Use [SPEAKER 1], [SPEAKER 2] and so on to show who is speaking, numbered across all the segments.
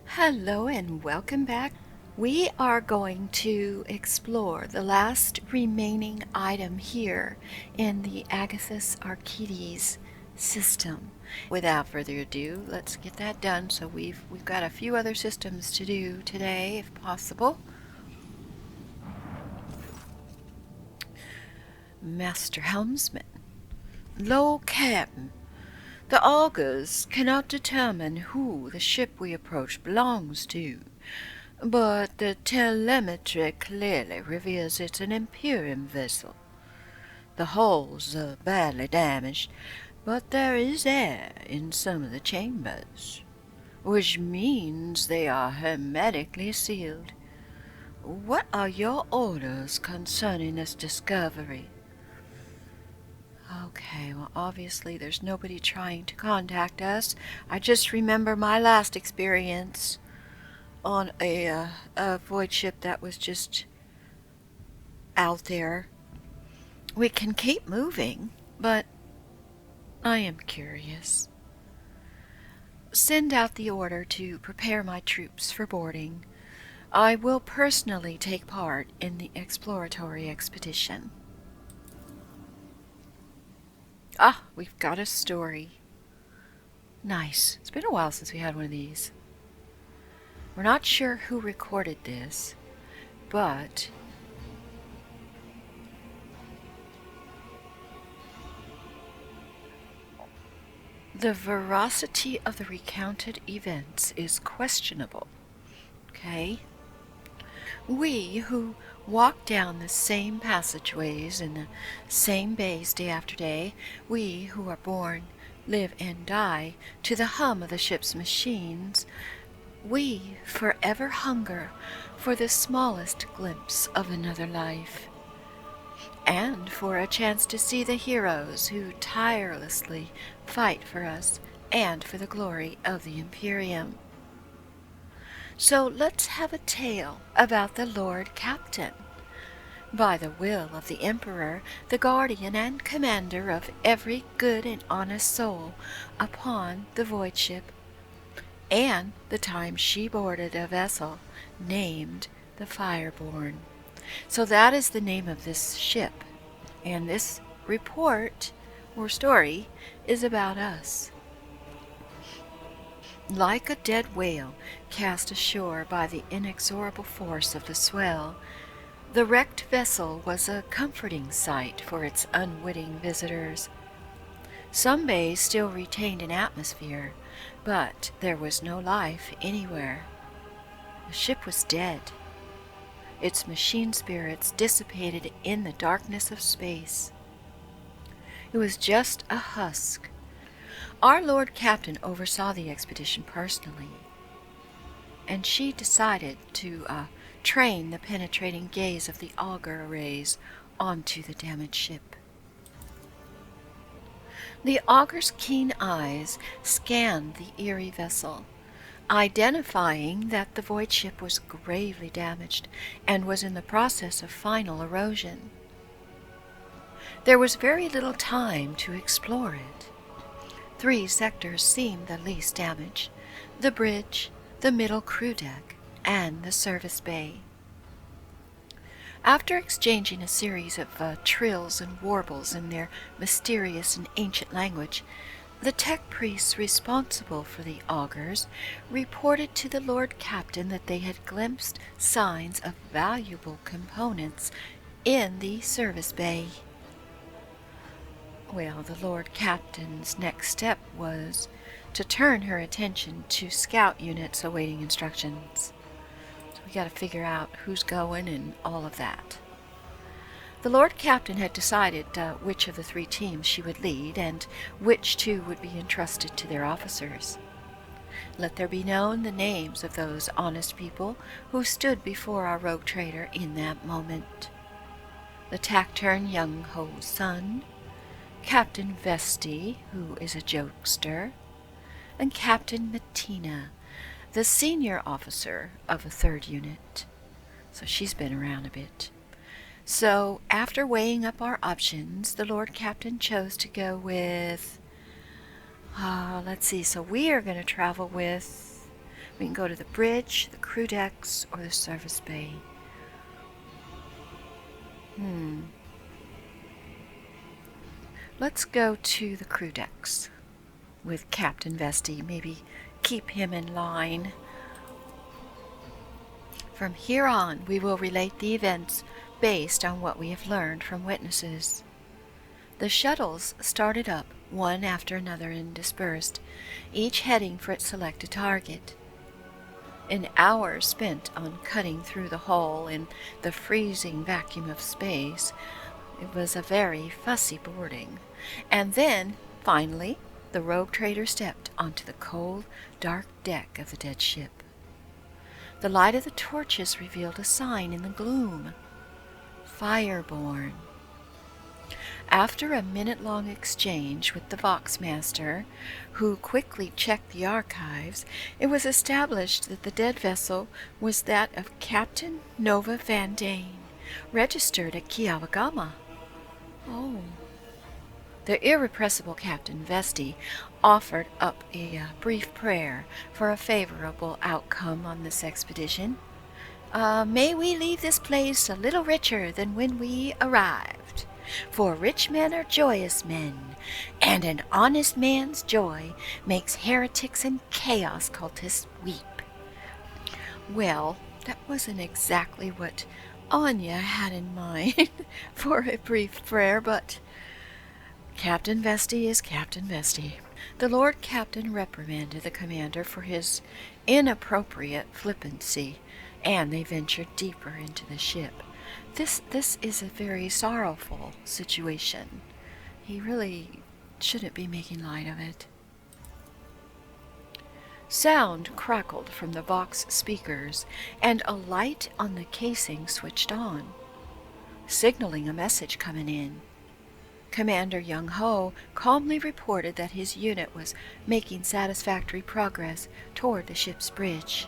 [SPEAKER 1] Hello and welcome back. We are going to explore the last remaining item here in the Agathis Archides system. Without further ado, let's get that done. So we've got a few other systems to do today, if possible. Master Helmsman. Lo, Captain. The augurs cannot determine who the ship we approach belongs to, but the telemetry clearly reveals it's an Imperium vessel. The hulls are badly damaged, but there is air in some of the chambers, which means they are hermetically sealed. What are your orders concerning this discovery? Okay, well, obviously there's nobody trying to contact us. I just remember my last experience on a void ship that was just out there. We can keep moving, but I am curious. Send out the order to prepare my troops for boarding. I will personally take part in the exploratory expedition. Ah, we've got a story. Nice. It's been a while since we had one of these. We're not sure who recorded this, but the veracity of the recounted events is questionable. Okay? We who walk down the same passageways in the same bays day after day, we who are born, live, and die to the hum of the ship's machines, we forever hunger for the smallest glimpse of another life, and for a chance to see the heroes who tirelessly fight for us and for the glory of the Imperium. So let's have a tale about the Lord Captain. By the will of the Emperor, the guardian and commander of every good and honest soul upon the void ship, and the time she boarded a vessel named the Fireborn. So that is the name of this ship, and this report or story is about us. Like a dead whale cast ashore by the inexorable force of the swell, the wrecked vessel was a comforting sight for its unwitting visitors. Some bays still retained an atmosphere, but there was no life anywhere. The ship was dead. Its machine spirits dissipated in the darkness of space. It was just a husk. Our Lord Captain oversaw the expedition personally, and she decided to train the penetrating gaze of the augur arrays onto the damaged ship. The augur's keen eyes scanned the eerie vessel, identifying that the void ship was gravely damaged and was in the process of final erosion. There was very little time to explore it. 3 sectors seemed the least damaged: the bridge, the middle crew deck, and the service bay. After exchanging a series of trills and warbles in their mysterious and ancient language, the tech priests responsible for the augurs reported to the Lord Captain that they had glimpsed signs of valuable components in the service bay. Well, the Lord Captain's next step was to turn her attention to scout units awaiting instructions. So we got to figure out who's going and all of that. The Lord Captain had decided which of the 3 teams she would lead and which 2 would be entrusted to their officers. Let there be known the names of those honest people who stood before our rogue trader in that moment. The taciturn young Ho's son, Captain Vesti, who is a jokester, and Captain Mattina, the senior officer of a 3rd unit. So she's been around a bit. So after weighing up our options, the Lord Captain chose to go with, let's see, so we are going to travel with We can go to the bridge, the crew decks, or the service bay. Let's go to the crew decks with Captain Vesti. Maybe keep him in line. From here on, we will relate the events based on what we have learned from witnesses. The shuttles started up one after another and dispersed, each heading for its selected target. An hour spent on cutting through the hull in the freezing vacuum of space. It was a very fussy boarding. And then, finally, the rogue trader stepped onto the cold, dark deck of the dead ship. The light of the torches revealed a sign in the gloom. Fireborn. After a minute-long exchange with the Voxmaster, who quickly checked the archives, it was established that the dead vessel was that of Captain Nova Van Dane, registered at Kiawagama. Oh. The irrepressible Captain Vesti offered up a brief prayer for a favorable outcome on this expedition. May we leave this place a little richer than when we arrived, for rich men are joyous men, and an honest man's joy makes heretics and chaos cultists weep. Well, that wasn't exactly what Anya had in mind for a brief prayer, but Captain Vesti is Captain Vesti. The Lord Captain reprimanded the commander for his inappropriate flippancy, and they ventured deeper into the ship. This is a very sorrowful situation. He really shouldn't be making light of it. Sound crackled from the Vox speakers, and a light on the casing switched on, signaling a message coming in. Commander Young-Ho calmly reported that his unit was making satisfactory progress toward the ship's bridge.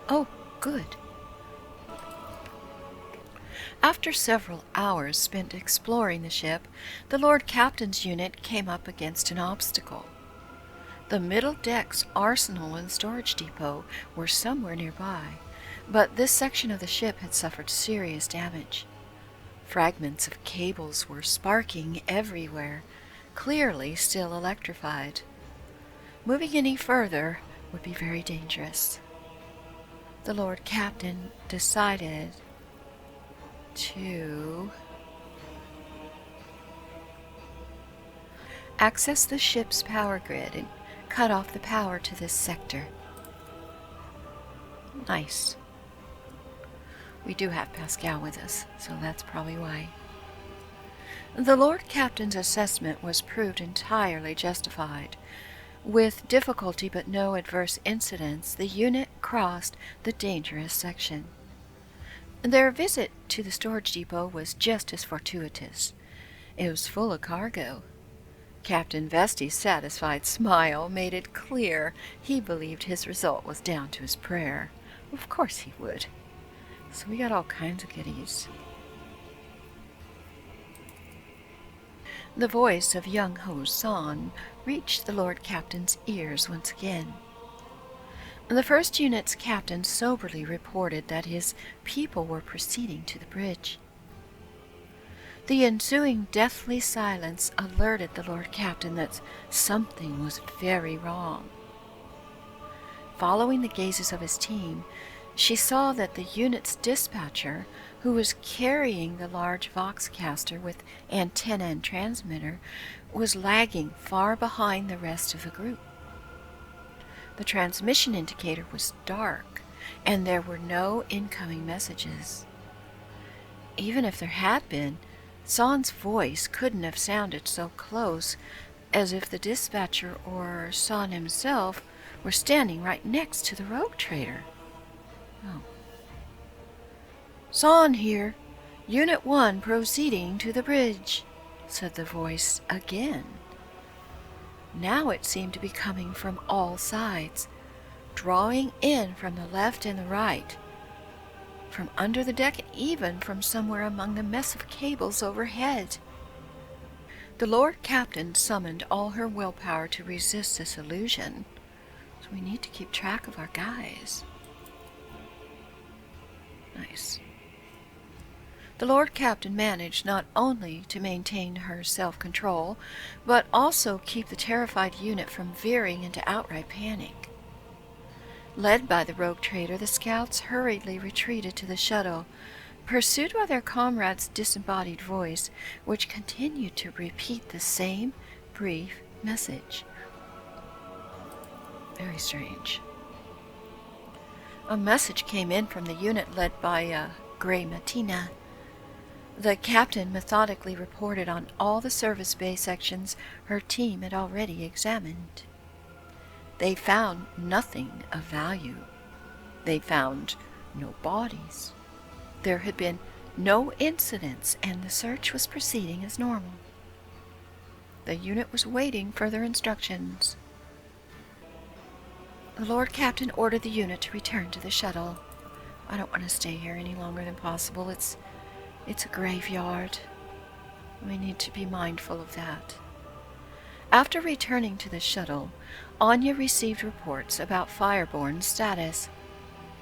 [SPEAKER 1] Oh, good. After several hours spent exploring the ship, the Lord Captain's unit came up against an obstacle. The middle deck's arsenal and storage depot were somewhere nearby, but this section of the ship had suffered serious damage. Fragments of cables were sparking everywhere, clearly still electrified. Moving any further would be very dangerous. The Lord Captain decided to access the ship's power grid and cut off the power to this sector. Nice. We do have Pascal with us, so that's probably why. The Lord Captain's assessment was proved entirely justified. With difficulty but no adverse incidents, the unit crossed the dangerous section. Their visit to the storage depot was just as fortuitous. It was full of cargo. Captain Vesti's satisfied smile made it clear he believed his result was down to his prayer. Of course he would. So we got all kinds of goodies. The voice of young Ho-san reached the Lord Captain's ears once again. The first unit's captain soberly reported that his people were proceeding to the bridge. The ensuing deathly silence alerted the Lord Captain that something was very wrong. Following the gazes of his team, she saw that the unit's dispatcher, who was carrying the large Voxcaster with antenna and transmitter, was lagging far behind the rest of the group. The transmission indicator was dark, and there were no incoming messages. Even if there had been, San's voice couldn't have sounded so close as if the dispatcher or San himself were standing right next to the rogue trader. Oh. San here. Unit 1 proceeding to the bridge, said the voice again. Now it seemed to be coming from all sides, drawing in from the left and the right, from under the deck, and even from somewhere among the mess of cables overhead. The Lord Captain summoned all her willpower to resist this illusion. So We need to keep track of our guys. Nice. The Lord Captain managed not only to maintain her self-control, but also keep the terrified unit from veering into outright panic. Led by the rogue trader, the scouts hurriedly retreated to the shuttle, pursued by their comrade's disembodied voice, which continued to repeat the same brief message. Very strange. A message came in from the unit led by Grey Matina. The captain methodically reported on all the service bay sections her team had already examined. They found nothing of value. They found no bodies. There had been no incidents, and the search was proceeding as normal. The unit was waiting further instructions. The Lord Captain ordered the unit to return to the shuttle. I don't want to stay here any longer than possible. It's a graveyard. We need to be mindful of that. After returning to the shuttle, Anya received reports about Fireborn's status.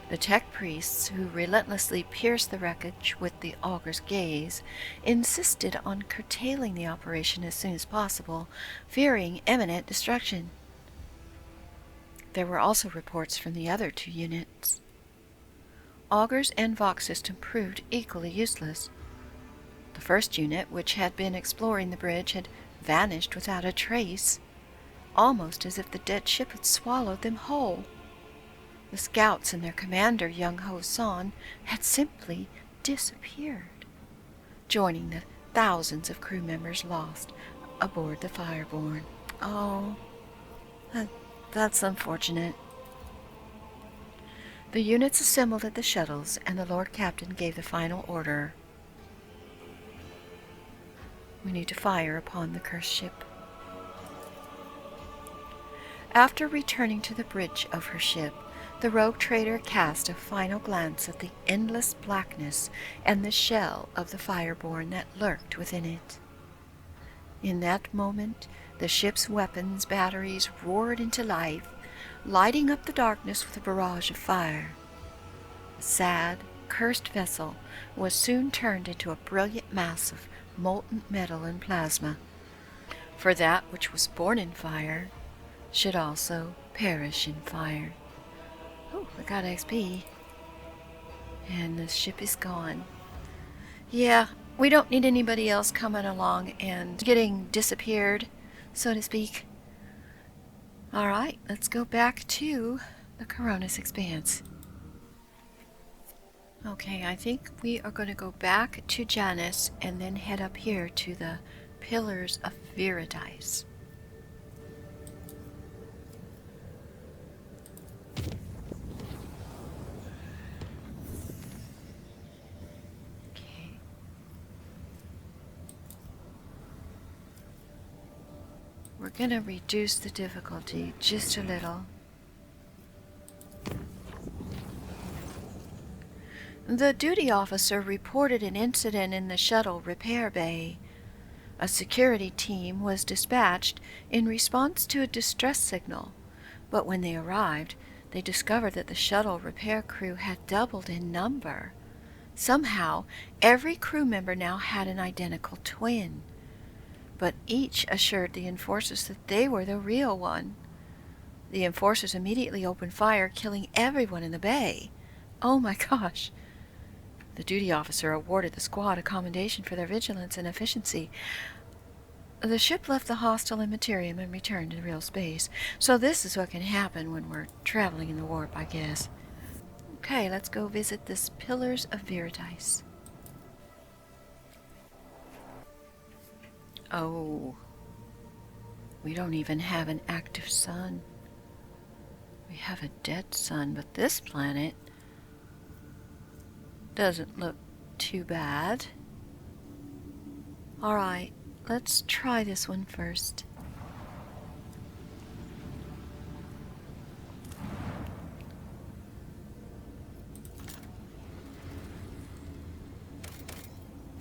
[SPEAKER 1] The tech priests, who relentlessly pierced the wreckage with the augur's gaze, insisted on curtailing the operation as soon as possible, fearing imminent destruction. There were also reports from the other two units. Augur's and Vox system proved equally useless. The first unit, which had been exploring the bridge, had vanished without a trace, almost as if the dead ship had swallowed them whole. The scouts and their commander, young Ho San, had simply disappeared, joining the thousands of crew members lost aboard the Fireborn. Oh, that's unfortunate. The units assembled at the shuttles, and the Lord Captain gave the final order. We need to fire upon the cursed ship. After returning to the bridge of her ship, the rogue trader cast a final glance at the endless blackness and the shell of the Fireborn that lurked within it. In that moment, the ship's weapons batteries roared into life, lighting up the darkness with a barrage of fire. The sad, cursed vessel was soon turned into a brilliant mass of molten metal and plasma, for that which was born in fire should also perish in fire. Oh, I got XP. And the ship is gone. Yeah, we don't need anybody else coming along and getting disappeared, so to speak. Alright, let's go back to the Coronis Expanse. Okay, I think we are going to go back to Janus and then head up here to the Pillars of Viridice. Okay. We're going to reduce the difficulty just a little. The duty officer reported an incident in the shuttle repair bay. A security team was dispatched in response to a distress signal, but when they arrived, they discovered that the shuttle repair crew had doubled in number. Somehow, every crew member now had an identical twin, but each assured the enforcers that they were the real one. The enforcers immediately opened fire, killing everyone in the bay. Oh my gosh! The duty officer awarded the squad a commendation for their vigilance and efficiency. The ship left the hostile immaterium and returned to real space. So this is what can happen when we're traveling in the warp, I guess. Okay, let's go visit this Pillars of Viridice. Oh, we don't even have an active sun. We have a dead sun, but this planet doesn't look too bad. Alright, let's try this one first.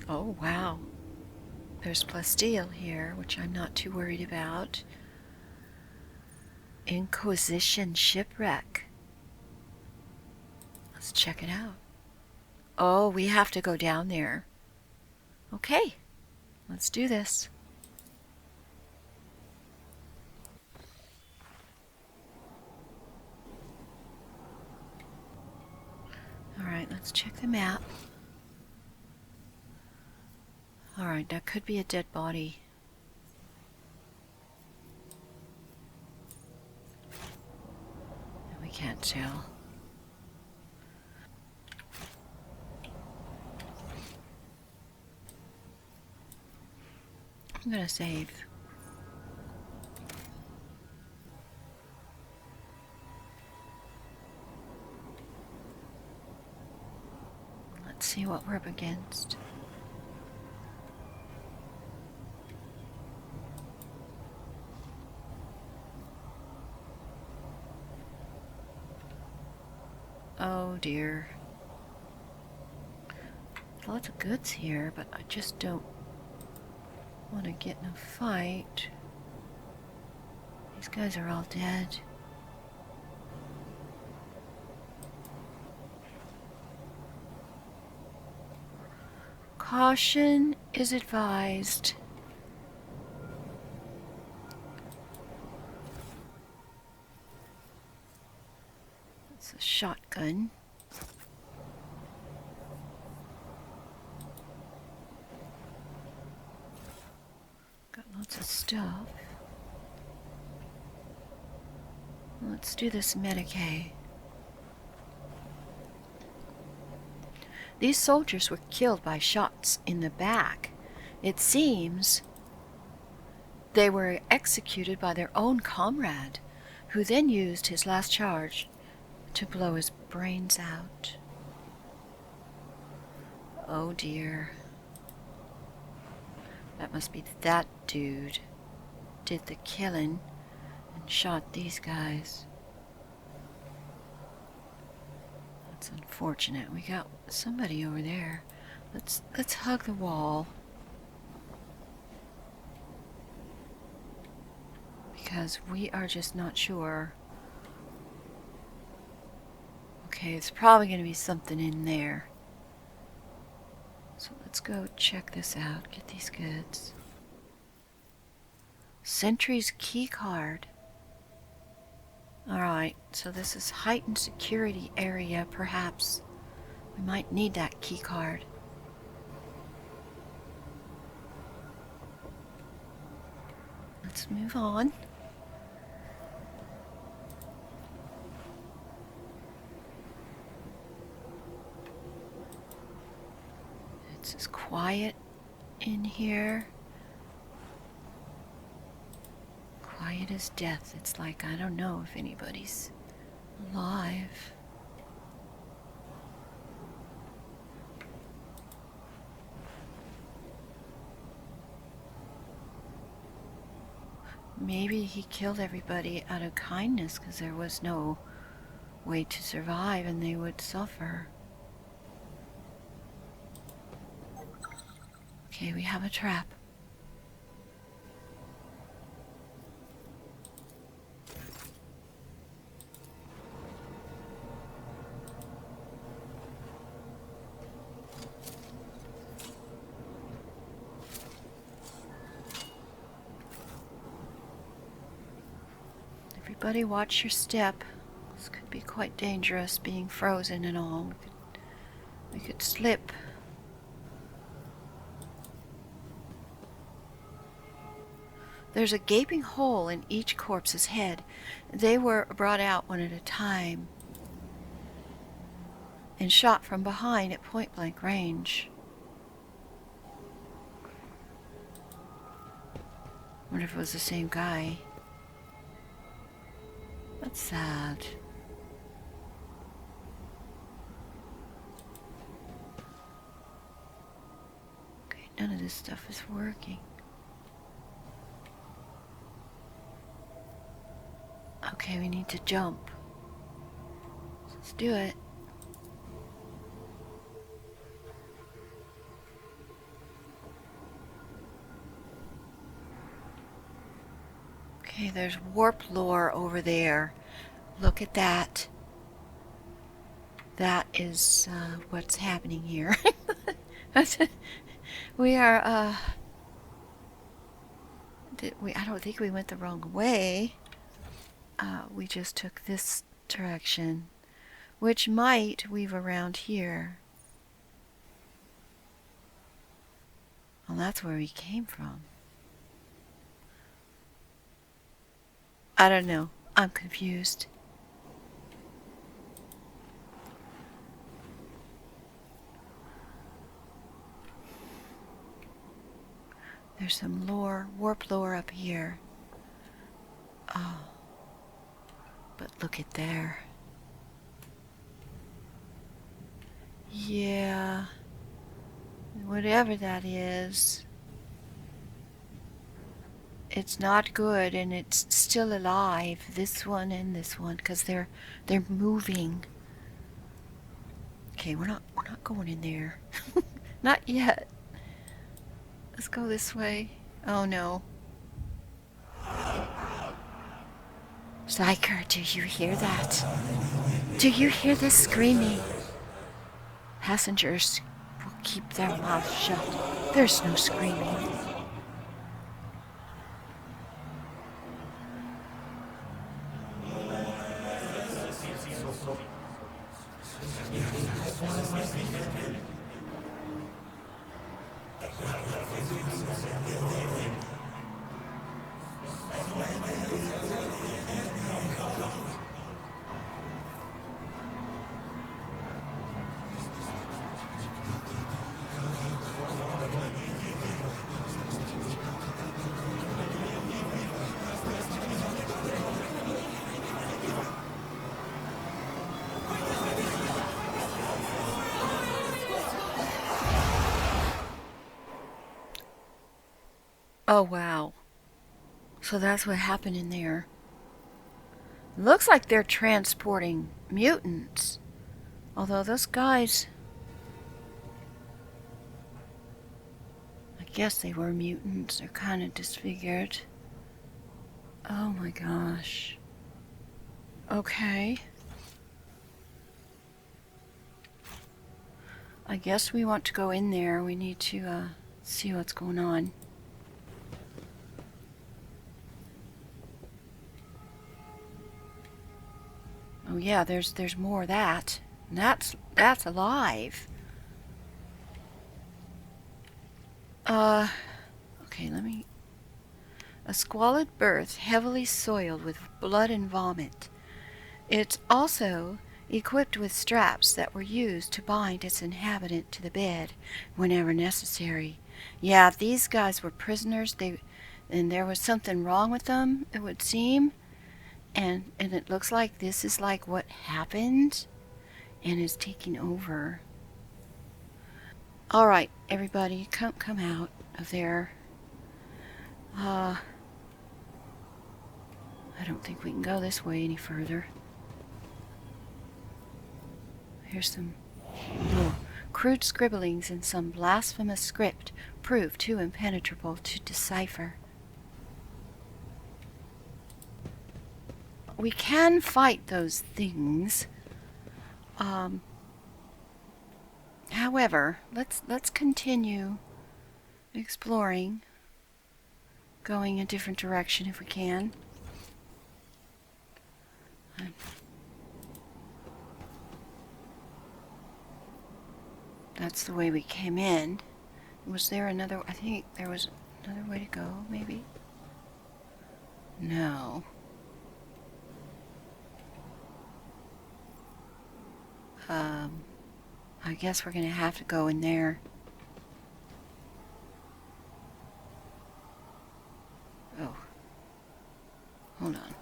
[SPEAKER 1] Oh, wow. There's plasteel here, which I'm not too worried about. Inquisition Shipwreck. Let's check it out. Oh, we have to go down there. Okay, let's do this. Alright, let's check the map. Alright, that could be a dead body. We can't tell. I'm gonna save. Let's see what we're up against. Oh dear. Lots of goods here, but I just don't want to get in a fight. These guys are all dead. Caution is advised. It's a shotgun. Got lots of stuff. Let's do this Medicaid. These soldiers were killed by shots in the back. It seems they were executed by their own comrade, who then used his last charge to blow his brains out. Oh dear. That must be that dude did the killing and shot these guys. That's unfortunate. We got somebody over there. Let's hug the wall. Because we are just not sure. Okay, it's probably going to be something in there. So let's go check this out. Get these goods. Sentry's key card. Alright, so this is heightened security area, perhaps. We might need that key card. Let's move on. It's as quiet in here. Quiet as death. It's like I don't know if anybody's alive. Maybe he killed everybody out of kindness because there was no way to survive and they would suffer. Okay, we have a trap. Everybody watch your step. This could be quite dangerous, being frozen and all. We could slip. There's a gaping hole in each corpse's head. They were brought out one at a time and shot from behind at point-blank range. Wonder if it was the same guy. That's sad. Okay, none of this stuff is working. Okay, we need to jump. Let's do it. Okay, there's warp lore over there. Look at that. That is what's happening here. We are, I don't think we went the wrong way. We just took this direction, which might weave around here. Well, that's where we came from. I don't know. I'm confused. There's some lore, warp lore up here. Oh. But look at there. Yeah. Whatever that is. It's not good, and it's still alive. This one and this one, because they're moving. Okay, we're not going in there. Not yet. Let's go this way. Oh no. Zyker, do you hear that? Do you hear this screaming? Passengers will keep their mouths shut. There's no screaming. Oh wow. So that's what happened in there. Looks like they're transporting mutants. Although those guys... I guess they were mutants. They're kind of disfigured. Oh my gosh. Okay. I guess we want to go in there. We need to see what's going on. Oh yeah, there's more of that. And that's alive. Okay, let me... A squalid berth, heavily soiled with blood and vomit. It's also equipped with straps that were used to bind its inhabitant to the bed whenever necessary. Yeah, these guys were prisoners. And there was something wrong with them, it would seem. And it looks like this is like what happened and is taking over. All right, everybody, come out of there. I don't think we can go this way any further. Here's some crude scribblings in some blasphemous script prove too impenetrable to decipher. We can fight those things. However, let's continue exploring, going a different direction if we can. That's the way we came in. Was there another... I think there was another way to go, maybe? No. I guess we're gonna have to go in there. Oh. Hold on.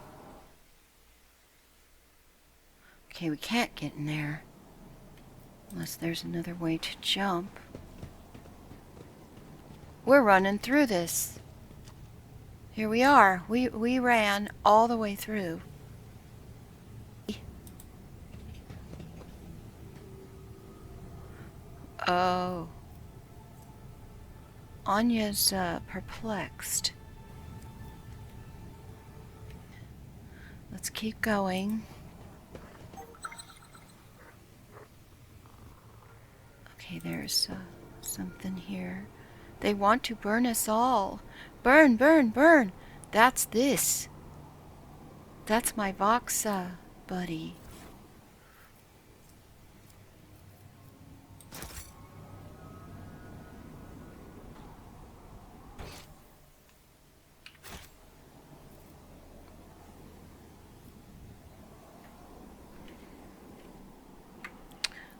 [SPEAKER 1] Okay, we can't get in there. Unless there's another way to jump. We're running through this. Here we are. We ran all the way through. Oh. Anya's perplexed. Let's keep going. Okay, there's something here. They want to burn us all. Burn, burn, burn. That's this. That's my Vox buddy.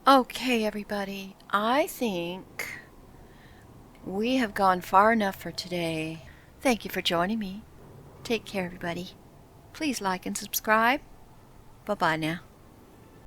[SPEAKER 1] Okay, everybody. I think we have gone far enough for today. Thank you for joining me. Take care, everybody. Please like and subscribe. Bye-bye now.